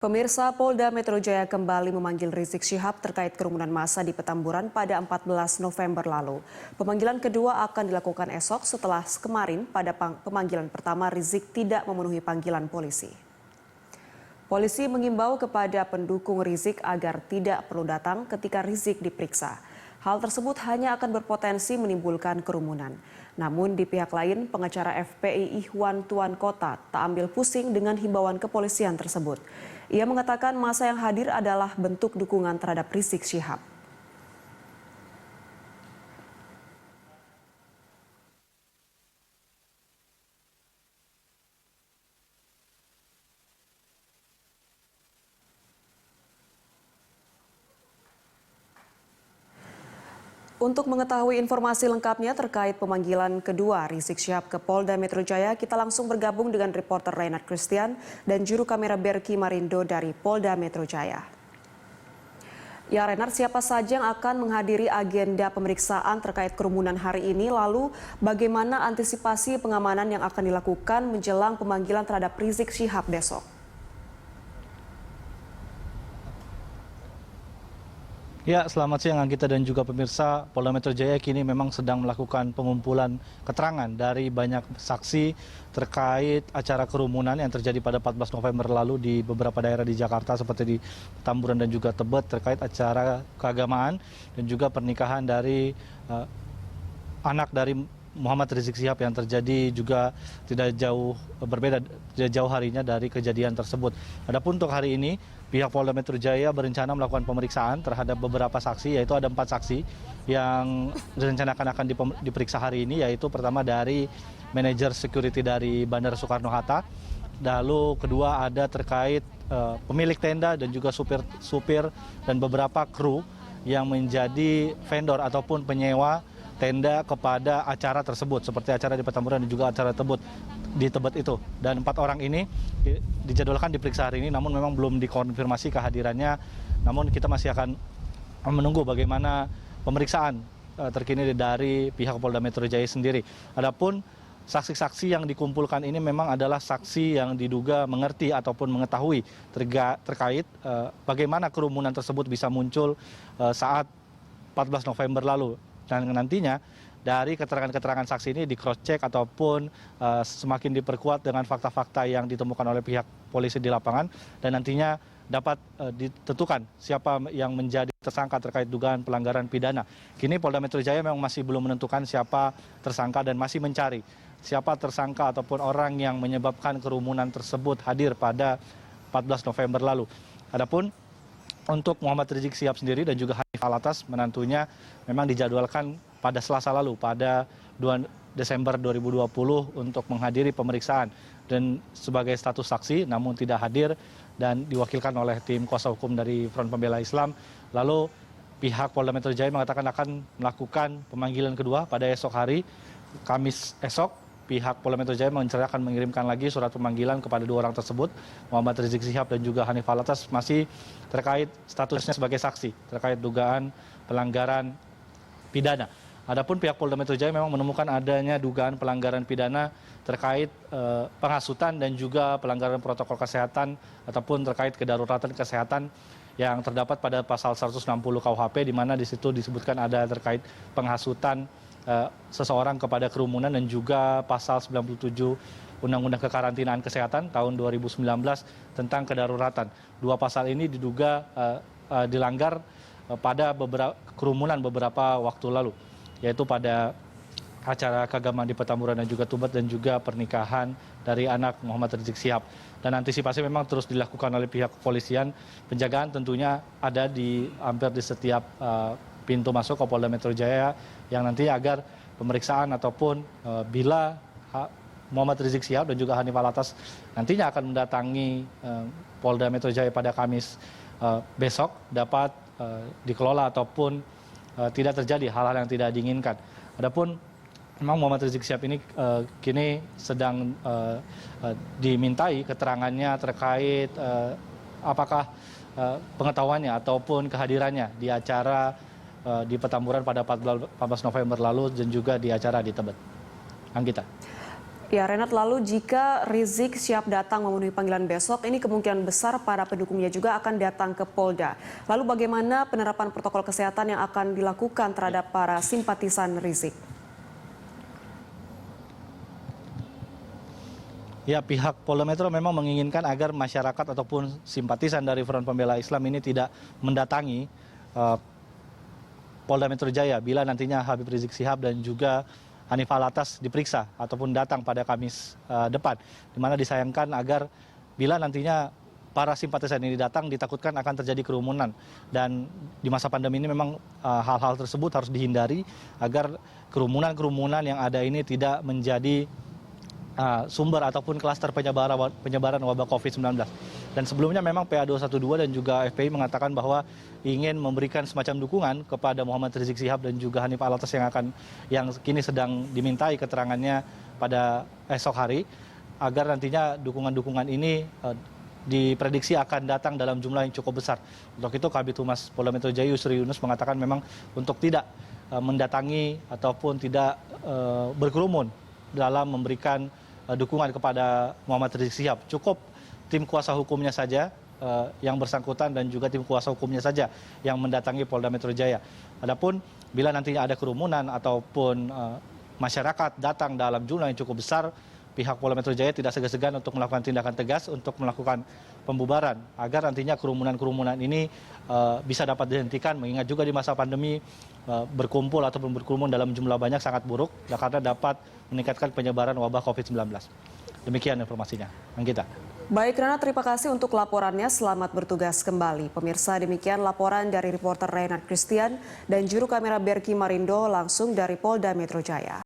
Pemirsa, Polda Metro Jaya kembali memanggil Rizik Syihab terkait kerumunan massa di Petamburan pada 14 November lalu. Pemanggilan kedua akan dilakukan esok setelah kemarin pada pemanggilan pertama Rizik tidak memenuhi panggilan polisi. Polisi mengimbau kepada pendukung Rizik agar tidak perlu datang ketika Rizik diperiksa. Hal tersebut hanya akan berpotensi menimbulkan kerumunan. Namun di pihak lain, pengacara FPI Ikhwan Tuan Kota tak ambil pusing dengan himbauan kepolisian tersebut. Ia mengatakan massa yang hadir adalah bentuk dukungan terhadap Rizik Syihab. Untuk mengetahui informasi lengkapnya terkait pemanggilan kedua Rizik Syihab ke Polda Metro Jaya, kita langsung bergabung dengan reporter Renat Christian dan juru kamera Berki Marindo dari Polda Metro Jaya. Ya Renat, siapa saja yang akan menghadiri agenda pemeriksaan terkait kerumunan hari ini? Lalu bagaimana antisipasi pengamanan yang akan dilakukan menjelang pemanggilan terhadap Rizik Syihab besok? Ya, selamat siang Anggita dan juga pemirsa. Polda Metro Jaya kini memang sedang melakukan pengumpulan keterangan dari banyak saksi terkait acara kerumunan yang terjadi pada 14 November lalu di beberapa daerah di Jakarta seperti di Petamburan dan juga Tebet terkait acara keagamaan dan juga pernikahan dari anak dari Muhammad Rizik Syihab yang terjadi juga tidak jauh berbeda, tidak jauh harinya dari kejadian tersebut. Adapun untuk hari ini, pihak Polda Metro Jaya berencana melakukan pemeriksaan terhadap beberapa saksi, yaitu ada 4 saksi yang direncanakan akan diperiksa hari ini, yaitu pertama dari manajer security dari Bandara Soekarno-Hatta, lalu kedua ada terkait pemilik tenda dan juga supir dan beberapa kru yang menjadi vendor ataupun penyewa tenda kepada acara tersebut, seperti acara di Petamburan dan juga acara di Tebet itu. Dan 4 orang ini dijadwalkan diperiksa hari ini, namun memang belum dikonfirmasi kehadirannya. Namun kita masih akan menunggu bagaimana pemeriksaan terkini dari pihak Polda Metro Jaya sendiri. Adapun saksi-saksi yang dikumpulkan ini memang adalah saksi yang diduga mengerti ataupun mengetahui terkait bagaimana kerumunan tersebut bisa muncul saat 14 November lalu. Dan nantinya dari keterangan-keterangan saksi ini di cross check ataupun semakin diperkuat dengan fakta-fakta yang ditemukan oleh pihak polisi di lapangan, dan nantinya dapat ditentukan siapa yang menjadi tersangka terkait dugaan pelanggaran pidana. Kini Polda Metro Jaya memang masih belum menentukan siapa tersangka dan masih mencari siapa tersangka ataupun orang yang menyebabkan kerumunan tersebut hadir pada 14 November lalu. Adapun untuk Muhammad Rizik Syihab sendiri dan juga Hanif Alatas menantunya memang dijadwalkan pada Selasa lalu pada 2 Desember 2020 untuk menghadiri pemeriksaan dan sebagai status saksi namun tidak hadir dan diwakilkan oleh tim kuasa hukum dari Front Pembela Islam. Lalu pihak Polda Metro Jaya mengatakan akan melakukan pemanggilan kedua pada esok hari, Kamis esok. Pihak Polda Metro Jaya akan mengirimkan lagi surat pemanggilan kepada 2 orang tersebut, Muhammad Rizik Syihab dan juga Hanif Alatas, masih terkait statusnya sebagai saksi terkait dugaan pelanggaran pidana. Adapun pihak Polda Metro Jaya memang menemukan adanya dugaan pelanggaran pidana terkait penghasutan dan juga pelanggaran protokol kesehatan ataupun terkait kedaruratan kesehatan yang terdapat pada pasal 160 KUHP, di mana di situ disebutkan ada terkait penghasutan seseorang kepada kerumunan dan juga pasal 97 Undang-Undang Kekarantinaan Kesehatan tahun 2019 tentang kedaruratan. 2 pasal ini diduga dilanggar pada kerumunan beberapa waktu lalu, yaitu pada acara keagamaan di Petamburan dan juga Tebet dan juga pernikahan dari anak Muhammad Rizik Syihab. Dan antisipasi memang terus dilakukan oleh pihak kepolisian. Penjagaan tentunya ada di hampir di setiap pintu masuk ke Polda Metro Jaya yang nantinya agar pemeriksaan ataupun bila Muhammad Rizik Syihab dan juga Hanif Alatas nantinya akan mendatangi Polda Metro Jaya pada Kamis besok dapat dikelola ataupun tidak terjadi hal-hal yang tidak diinginkan. Adapun memang Muhammad Rizik Syihab ini kini sedang dimintai keterangannya terkait apakah pengetahuannya ataupun kehadirannya di acara di Petamburan pada 14 November lalu dan juga di acara di Tebet. Anggita. Ya, Renat, lalu jika Rizik Syihab datang memenuhi panggilan besok, ini kemungkinan besar para pendukungnya juga akan datang ke Polda. Lalu bagaimana penerapan protokol kesehatan yang akan dilakukan terhadap para simpatisan Rizik? Ya, pihak Polda Metro memang menginginkan agar masyarakat ataupun simpatisan dari Front Pembela Islam ini tidak mendatangi Polda Metro Jaya bila nantinya Habib Rizik Syihab dan juga Hanif Alatas diperiksa ataupun datang pada Kamis depan, di mana disayangkan agar bila nantinya para simpatisan ini datang ditakutkan akan terjadi kerumunan, dan di masa pandemi ini memang hal-hal tersebut harus dihindari agar kerumunan-kerumunan yang ada ini tidak menjadi sumber ataupun klaster penyebaran wabah COVID-19. Dan sebelumnya memang PA212 dan juga FPI mengatakan bahwa ingin memberikan semacam dukungan kepada Muhammad Rizik Syihab dan juga Hanif Alatas yang kini sedang dimintai keterangannya pada esok hari, agar nantinya dukungan-dukungan ini diprediksi akan datang dalam jumlah yang cukup besar. Untuk itu Kabid Humas Polda Metro Jaya Yusri Yunus mengatakan memang untuk tidak mendatangi ataupun tidak berkerumun dalam memberikan dukungan kepada Muhammad Rizik Syihab. Cukup tim kuasa hukumnya saja yang bersangkutan dan juga tim kuasa hukumnya saja yang mendatangi Polda Metro Jaya. Adapun bila nantinya ada kerumunan ataupun masyarakat datang dalam jumlah yang cukup besar, pihak Polda Metro Jaya tidak segan-segan untuk melakukan tindakan tegas untuk melakukan pembubaran agar nantinya kerumunan-kerumunan ini bisa dapat dihentikan, mengingat juga di masa pandemi berkumpul ataupun berkerumun dalam jumlah banyak sangat buruk karena dapat meningkatkan penyebaran wabah COVID-19. Demikian informasinya, Anggita. Baik, Renat, terima kasih untuk laporannya. Selamat bertugas kembali. Pemirsa, demikian laporan dari reporter Renat Christian dan juru kamera Berki Marindo langsung dari Polda Metro Jaya.